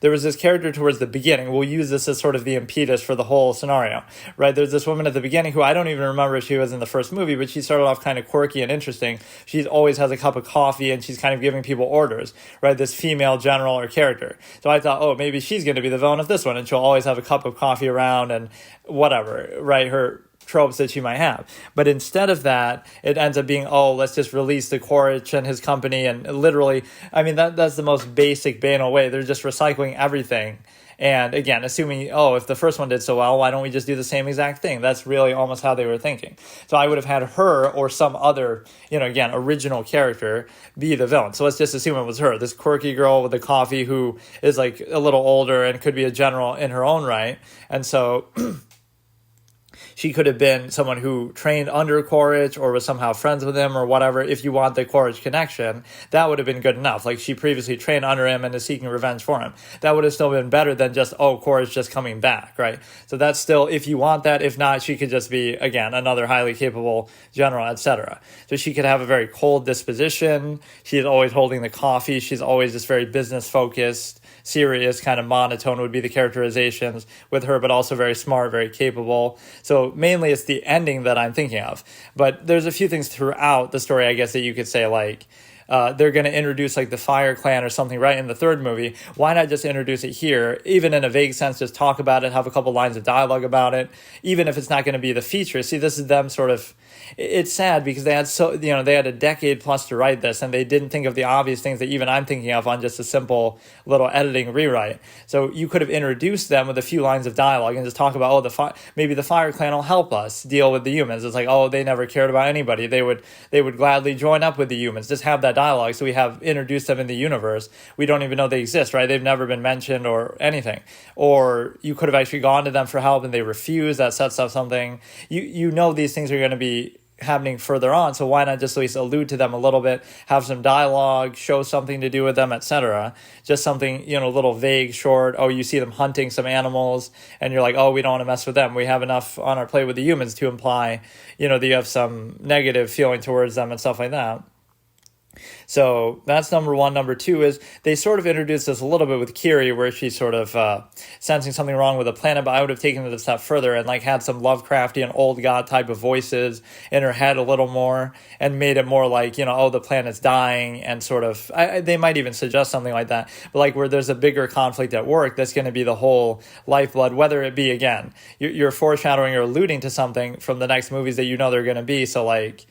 there was this character towards the beginning. We'll use this as sort of the impetus for the whole scenario, right? There's this woman at the beginning who I don't even remember if she was in the first movie, but she started off kind of quirky and interesting. She always has a cup of coffee and she's kind of giving people orders, right? This female general or character. So I thought, oh, maybe she's going to be the villain of this one, and she'll always have a cup of coffee around and whatever, right? Her tropes that she might have. But instead of that, it ends up being, oh, let's just release the Quaritch and his company. And literally, I mean, that's the most basic, banal way. They're just recycling everything. And again, assuming, oh, if the first one did so well, why don't we just do the same exact thing? That's really almost how they were thinking. So I would have had her or some other, again, original character be the villain. So let's just assume it was her, this quirky girl with the coffee who is like a little older and could be a general in her own right. And so she could have been someone who trained under Quaritch or was somehow friends with him or whatever. If you want the Quaritch connection, that would have been good enough. Like she previously trained under him and is seeking revenge for him. That would have still been better than just, oh, Quaritch just coming back, right? So that's still, if you want that. If not, she could just be, again, another highly capable general, etc. So she could have a very cold disposition. She's always holding the coffee. She's always just very business focused, serious, kind of monotone would be the characterizations with her, but also very smart, very capable. So mainly it's the ending that I'm thinking of. But there's a few things throughout the story, I guess, that you could say, like, they're going to introduce like the Fire Clan or something right in the third movie. Why not just introduce it here, even in a vague sense, just talk about it, have a couple lines of dialogue about it, even if it's not going to be the feature. See, this is them sort of, it's sad because they had they had a decade plus to write this and they didn't think of the obvious things that even I'm thinking of on just a simple little editing rewrite. So you could have introduced them with a few lines of dialogue and just talk about, oh, maybe the Fire Clan will help us deal with the humans. It's like, oh, they never cared about anybody. They would gladly join up with the humans. Just have that dialogue. So we have introduced them in the universe. We don't even know they exist, right? They've never been mentioned or anything. Or you could have actually gone to them for help and they refuse. That sets up something. You know these things are going to be happening further on, so why not just at least allude to them a little bit, have some dialogue, show something to do with them, etc. Just something, a little vague, short. Oh, you see them hunting some animals and you're like, oh, we don't want to mess with them. We have enough on our plate with the humans to imply, that you have some negative feeling towards them and stuff like that. So that's number one. Number two is they sort of introduced this a little bit with Kiri, where she's sort of sensing something wrong with the planet, but I would have taken it a step further and like had some Lovecraftian old god type of voices in her head a little more and made it more like, oh, the planet's dying, and sort of, they might even suggest something like that, but like where there's a bigger conflict at work, that's going to be the whole lifeblood, whether it be, again, you're foreshadowing or alluding to something from the next movies that they're going to be. So like,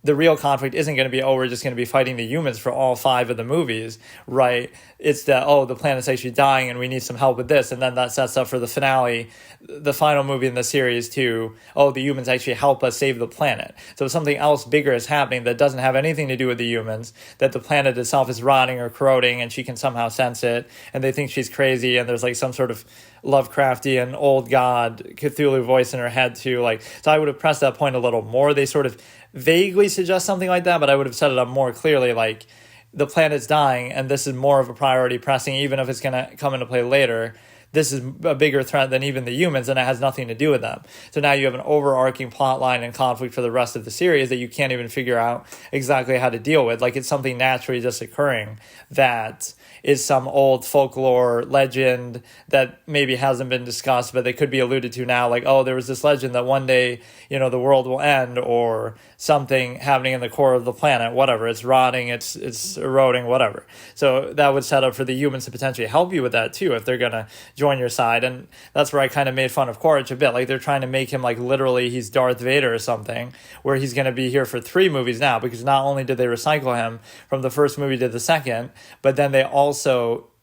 the real conflict isn't going to be, oh, we're just going to be fighting the humans for all 5 of the movies, right? It's that, oh, the planet's actually dying and we need some help with this. And then that sets up for the finale, the final movie in the series to, oh, the humans actually help us save the planet. So something else bigger is happening that doesn't have anything to do with the humans, that the planet itself is rotting or corroding and she can somehow sense it. And they think she's crazy. And there's like some sort of Lovecraftian old god Cthulhu voice in her head too. Like, so I would have pressed that point a little more. They sort of vaguely suggest something like that, but I would have set it up more clearly, like the planet's dying and this is more of a priority pressing, even if it's going to come into play later. This is a bigger threat than even the humans, and it has nothing to do with them. So now you have an overarching plot line and conflict for the rest of the series that you can't even figure out exactly how to deal with. Like, it's something naturally just occurring that is some old folklore legend that maybe hasn't been discussed, but they could be alluded to now. Like, oh, there was this legend that one day, the world will end, or something happening in the core of the planet, whatever. It's rotting, it's eroding, whatever. So that would set up for the humans to potentially help you with that too, if they're going to join your side. And that's where I kind of made fun of Quaritch a bit. Like, they're trying to make him like literally he's Darth Vader or something, where he's going to be here for 3 movies now, because not only did they recycle him from the first movie to the second, but then they also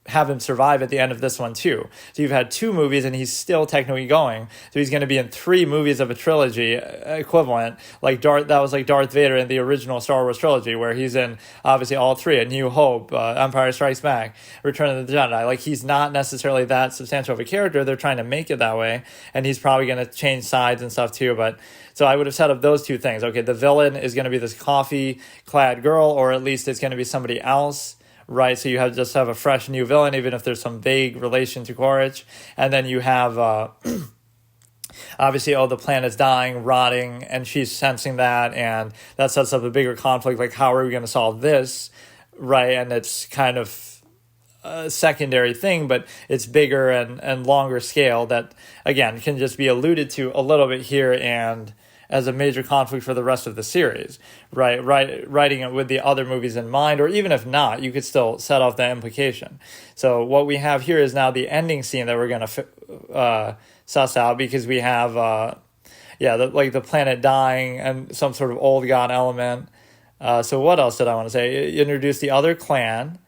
have him survive at the end of this one too. So you've had 2 movies and he's still technically going. So he's going to be in 3 movies of a trilogy equivalent. Like that was like Darth Vader in the original Star Wars trilogy, where he's in obviously all 3: A New Hope, Empire Strikes Back, Return of the Jedi. Like, he's not necessarily that substantial of a character. They're trying to make it that way, and he's probably going to change sides and stuff too. But so I would have set up those 2 things. Okay, the villain is going to be this coffee-clad girl, or at least it's going to be somebody else. Right, so you just have a fresh new villain, even if there's some vague relation to Quaritch. And then you have, obviously, the planet's dying, rotting, and she's sensing that, and that sets up a bigger conflict, like, how are we going to solve this, right? And it's kind of a secondary thing, but it's bigger and longer scale that, again, can just be alluded to a little bit here and as a major conflict for the rest of the series, right? Writing it with the other movies in mind, or even if not, you could still set off that implication. So what we have here is now the ending scene that we're going to suss out, because we have, the planet dying and some sort of old god element. So what else did I want to say? Introduce the other clan,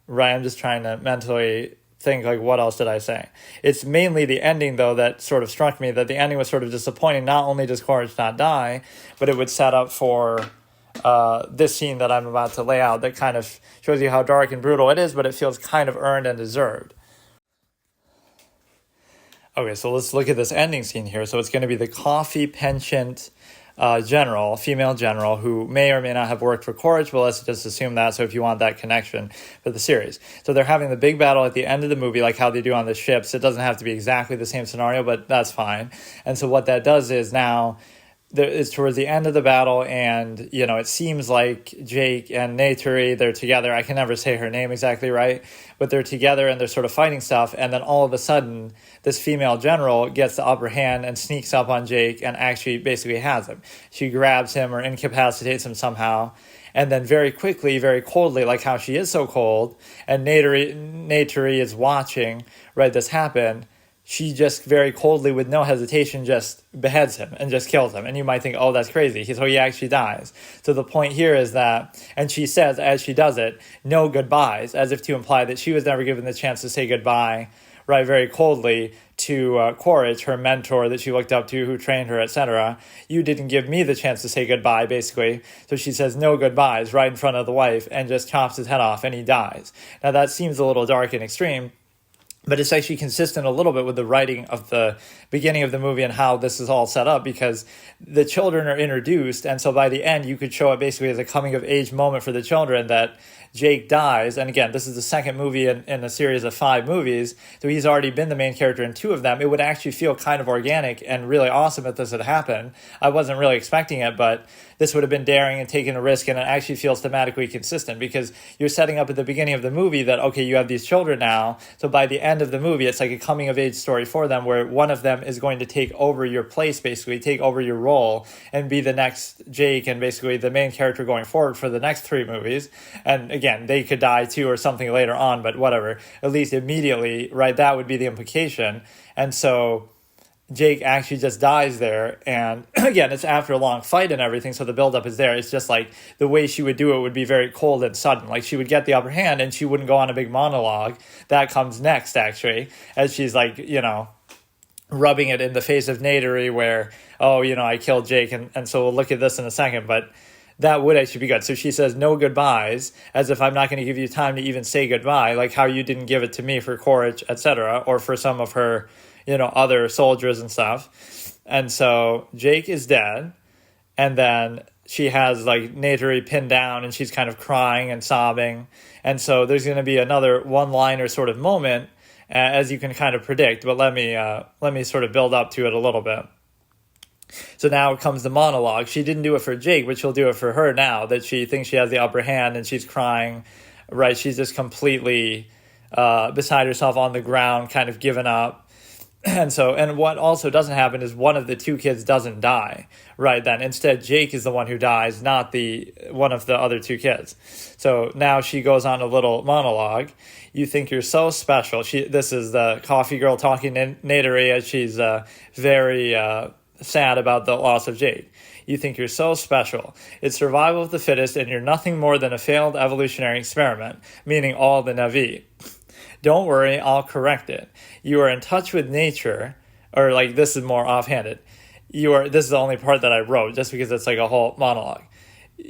right? I'm just trying to mentally think, like, what else did I say? It's mainly the ending, though, that sort of struck me, that the ending was sort of disappointing. Not only does Quaritch not die, but it would set up for this scene that I'm about to lay out that kind of shows you how dark and brutal it is, but it feels kind of earned and deserved. Okay, so let's look at this ending scene here. So it's going to be the coffee penchant general, female general, who may or may not have worked for Quaritch, but let's just assume that, so if you want that connection for the series. So they're having the big battle at the end of the movie, like how they do on the ships. It doesn't have to be exactly the same scenario, but that's fine. And so what that does is now it's towards the end of the battle, and, you know, it seems like Jake and Neytiri, they're together. I can never say her name exactly right, but they're together and they're sort of fighting stuff, and then all of a sudden, this female general gets the upper hand and sneaks up on Jake and actually basically has him. She grabs him or incapacitates him somehow, and then very quickly, very coldly, like how she is so cold, and Neytiri is watching, right, this happen, she just very coldly, with no hesitation, just beheads him and just kills him. And you might think, oh, that's crazy. So he actually dies. So the point here is that, and she says, as she does it, no goodbyes, as if to imply that she was never given the chance to say goodbye, right, very coldly, to Quaritch, her mentor that she looked up to, who trained her, etc. You didn't give me the chance to say goodbye, basically. So she says no goodbyes right in front of the wife and just chops his head off, and he dies. Now that seems a little dark and extreme, but it's actually consistent a little bit with the writing of the beginning of the movie and how this is all set up, because the children are introduced, and so by the end you could show it basically as a coming of age moment for the children, that Jake dies. And again, this is the second movie in a series of 5 movies, so he's already been the main character in 2 of them. It would actually feel kind of organic and really awesome if this had happened. I wasn't really expecting it, but this would have been daring and taking a risk, and it actually feels thematically consistent, because you're setting up at the beginning of the movie that, okay, you have these children now, so by the end of the movie, it's like a coming of age story for them, where one of them is going to take over your place, basically, take over your role, and be the next Jake, and basically the main character going forward for the next 3 movies. And again, they could die too or something later on, but whatever, at least immediately, right, that would be the implication. And so Jake actually just dies there, and again, it's after a long fight and everything, so the buildup is there. It's just like the way she would do it would be very cold and sudden. Like, she would get the upper hand and she wouldn't go on a big monologue. That comes next, actually, as she's like, you know, rubbing it in the face of Neytiri, where, oh, you know, I killed Jake, and so we'll look at this in a second, but that would actually be good. So she says no goodbyes, as if I'm not going to give you time to even say goodbye, like how you didn't give it to me for Quaritch, etc., or for some of her, you know, other soldiers and stuff. And so Jake is dead, and then she has like Neytiri pinned down, and she's kind of crying and sobbing. And so there's going to be another one-liner sort of moment, as you can kind of predict, but let me sort of build up to it a little bit. So now comes the monologue. She didn't do it for Jake, but she'll do it for her now that she thinks she has the upper hand, and she's crying, right? She's just completely beside herself on the ground, kind of given up. And what also doesn't happen is one of the 2 kids doesn't die, right? Then instead, Jake is the one who dies, not one of the other 2 kids. So now she goes on a little monologue. You think you're so special. This is the coffee girl talking to Neytiri as she's very sad about the loss of Jake. You think you're so special. It's survival of the fittest, and you're nothing more than a failed evolutionary experiment, meaning all the Na'vi. Don't worry, I'll correct it. You are in touch with nature, or like, this is more offhanded. This is the only part that I wrote, just because it's like a whole monologue.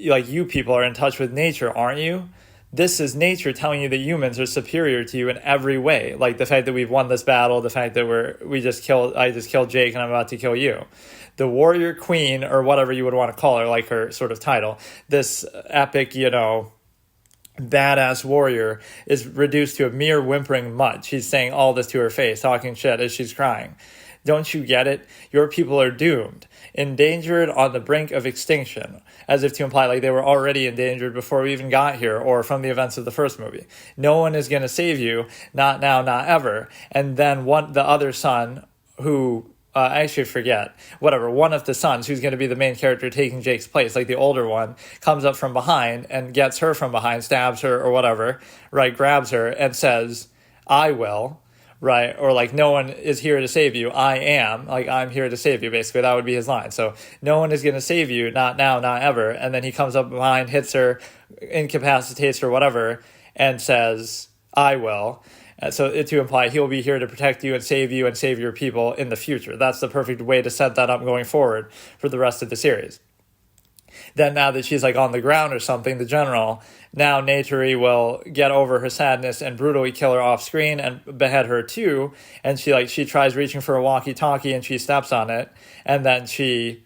Like, you people are in touch with nature, aren't you? This is nature telling you that humans are superior to you in every way. Like the fact that we've won this battle, the fact that I just killed Jake and I'm about to kill you. The warrior queen, or whatever you would want to call her, like her sort of title, this epic, you know, badass warrior, is reduced to a mere whimpering mutt. She's saying all this to her face, talking shit as she's crying. Don't you get it? Your people are doomed, endangered on the brink of extinction, as if to imply like they were already endangered before we even got here or from the events of the first movie. No one is going to save you, not now, not ever. And then the other son who, I actually forget, whatever, one of the sons who's going to be the main character taking Jake's place, like the older one, comes up from behind and gets her from behind, stabs her or whatever, right, grabs her and says, I will, right, or like, no one is here to save you, I am, like, I'm here to save you, basically, that would be his line. So, no one is going to save you, not now, not ever, and then he comes up behind, hits her, incapacitates her, whatever, and says, I will. So to imply he'll be here to protect you and save your people in the future. That's the perfect way to set that up going forward for the rest of the series. Then now that she's like on the ground or something, the general, now Neytiri will get over her sadness and brutally kill her off screen and behead her too. And she tries reaching for a walkie-talkie and she steps on it. And then she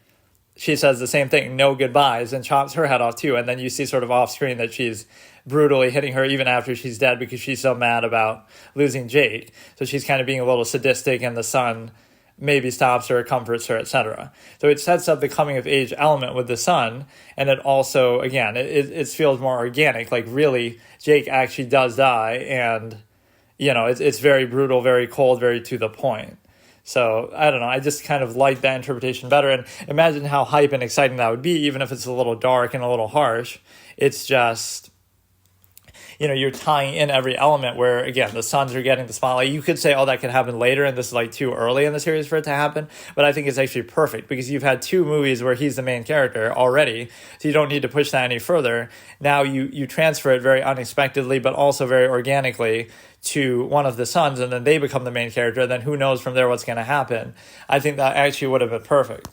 says the same thing, no goodbyes, and chops her head off too. And then you see sort of off screen that she's brutally hitting her even after she's dead because she's so mad about losing Jake. So she's kind of being a little sadistic, and the son maybe stops her, comforts her, etc. So it sets up the coming of age element with the son, and it also, again, it feels more organic. Like really, Jake actually does die, and it's very brutal, very cold, very to the point. So, I don't know, I just kind of like that interpretation better, and imagine how hype and exciting that would be, even if it's a little dark and a little harsh. It's just, you're tying in every element where, again, the sons are getting the spotlight. You could say, oh, that could happen later, and this is like too early in the series for it to happen, but I think it's actually perfect, because you've had 2 movies where he's the main character already, so you don't need to push that any further. Now you transfer it very unexpectedly, but also very organically to one of the sons, and then they become the main character, and then who knows from there what's going to happen. I think that actually would have been perfect.